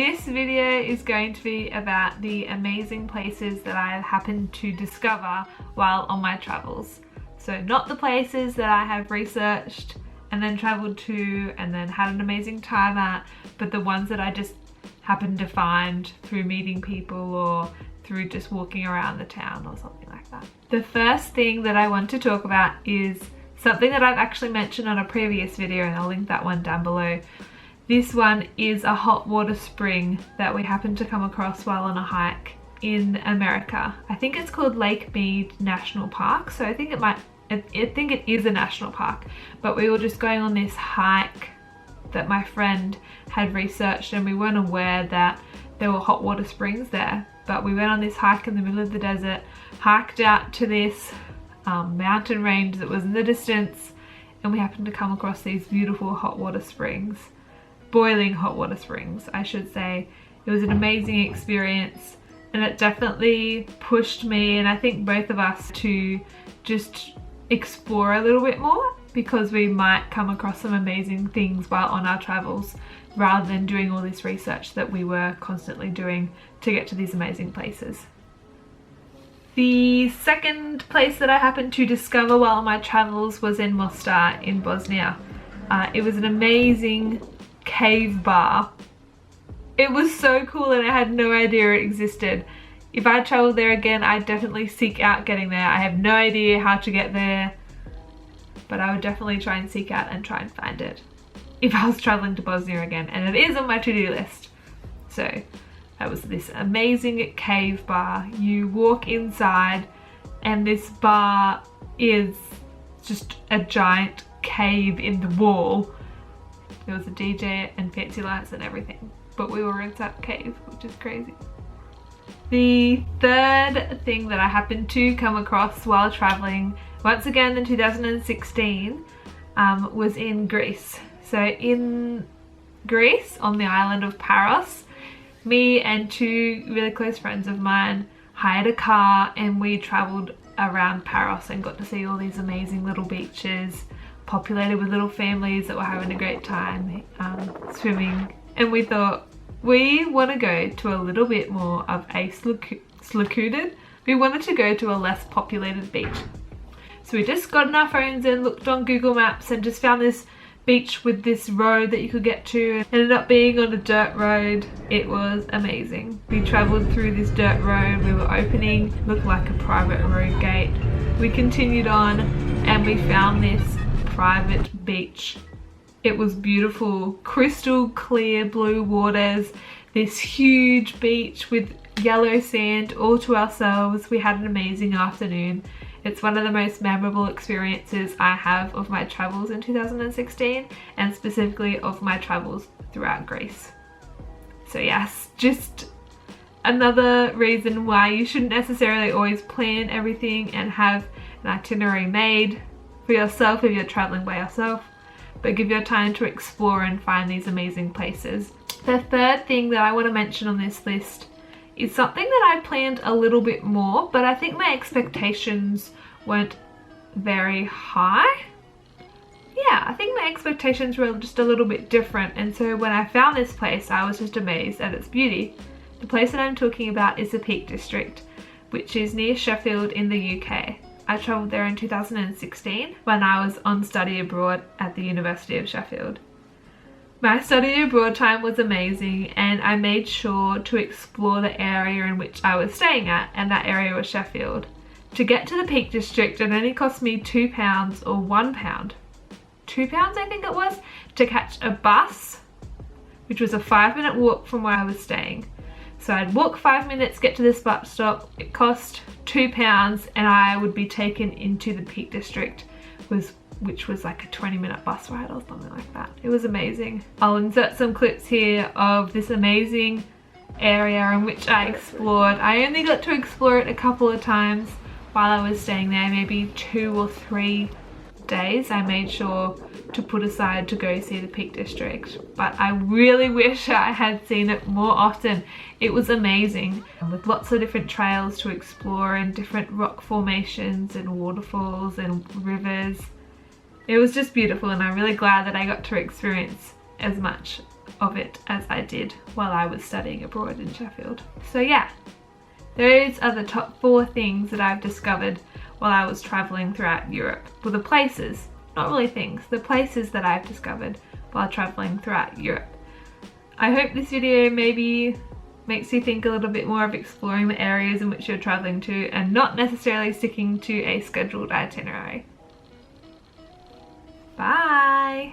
This video is going to be about the amazing places that I happened to discover while on my travels. So not the places that I have researched and then traveled to and then had an amazing time at, but the ones that I just happened to find through meeting people or through just walking around the town or something like that. The first thing that I want to talk about is something that I've actually mentioned on a previous video, and I'll link that one down below. This one is a hot water spring that we happened to come across while on a hike in America. I think it's called Lake Mead National Park, so I think it is a national park, but we were just going on this hike that my friend had researched, and we weren't aware that there were hot water springs there. But we went on this hike in the middle of the desert, hiked out to this mountain range that was in the distance, and we happened to come across these beautiful hot water springs. Boiling hot water springs, I should say. It was an amazing experience, and it definitely pushed me, and I think both of us, to just explore a little bit more, because we might come across some amazing things while on our travels rather than doing all this research that we were constantly doing to get to these amazing places. The second place that I happened to discover while on my travels was in Mostar in Bosnia. It was an amazing cave bar. It was so cool, and I had no idea it existed. If I traveled there again, I'd definitely seek out getting there. I have no idea how to get there, but I would definitely try and seek out and try and find it if I was traveling to Bosnia again, and it is on my to-do list. So that was this amazing cave bar. You walk inside and this bar is just a giant cave in the wall. There was a DJ and fancy lights and everything, but we were inside a cave, which is crazy. The third thing that I happened to come across while traveling, once again in 2016, was in Greece. So in Greece, on the island of Paros, me and two really close friends of mine hired a car, and we traveled around Paros and got to see all these amazing little beaches populated with little families that were having a great time swimming. And we thought, we want to go to a little bit more of a secluded. We wanted to go to a less populated beach. So we just got on our phones and looked on Google Maps and just found this beach with this road that you could get to. It ended up being on a dirt road. It was amazing. We traveled through this dirt road. We were opening, looked like a private road gate. We continued on and we found this private beach. It was beautiful, crystal clear blue waters, this huge beach with yellow sand all to ourselves. We had an amazing afternoon. It's one of the most memorable experiences I have of my travels in 2016, and specifically of my travels throughout Greece. So yes, just another reason why you shouldn't necessarily always plan everything and have an itinerary made for yourself if you're traveling by yourself, but give your time to explore and find these amazing places. The third thing that I want to mention on this list is something that I planned a little bit more, but I think my expectations weren't very high. Yeah, I think my expectations were just a little bit different, and so when I found this place, I was just amazed at its beauty. The place that I'm talking about is the Peak District, which is near Sheffield in the UK. I travelled there in 2016 when I was on study abroad at the University of Sheffield. My study abroad time was amazing, and I made sure to explore the area in which I was staying at, and that area was Sheffield. To get to the Peak District, it only cost me £2 or £1. £2 I think it was, to catch a bus, which was a 5-minute walk from where I was staying. So I'd walk 5 minutes, get to this bus stop, it cost £2, and I would be taken into the Peak District, which was like a 20-minute bus ride or something like that. It was amazing. I'll insert some clips here of this amazing area in which I explored. I only got to explore it a couple of times while I was staying there, maybe 2 or 3 days. I made sure to put aside to go see the Peak District, but I really wish I had seen it more often. It was amazing, with lots of different trails to explore and different rock formations and waterfalls and rivers. It was just beautiful, and I'm really glad that I got to experience as much of it as I did while I was studying abroad in Sheffield. So yeah, those are the top 4 things that I've discovered while I was traveling throughout Europe. Well, the places, not really things, the places that I've discovered while traveling throughout Europe. I hope this video maybe makes you think a little bit more of exploring the areas in which you're traveling to and not necessarily sticking to a scheduled itinerary. Bye!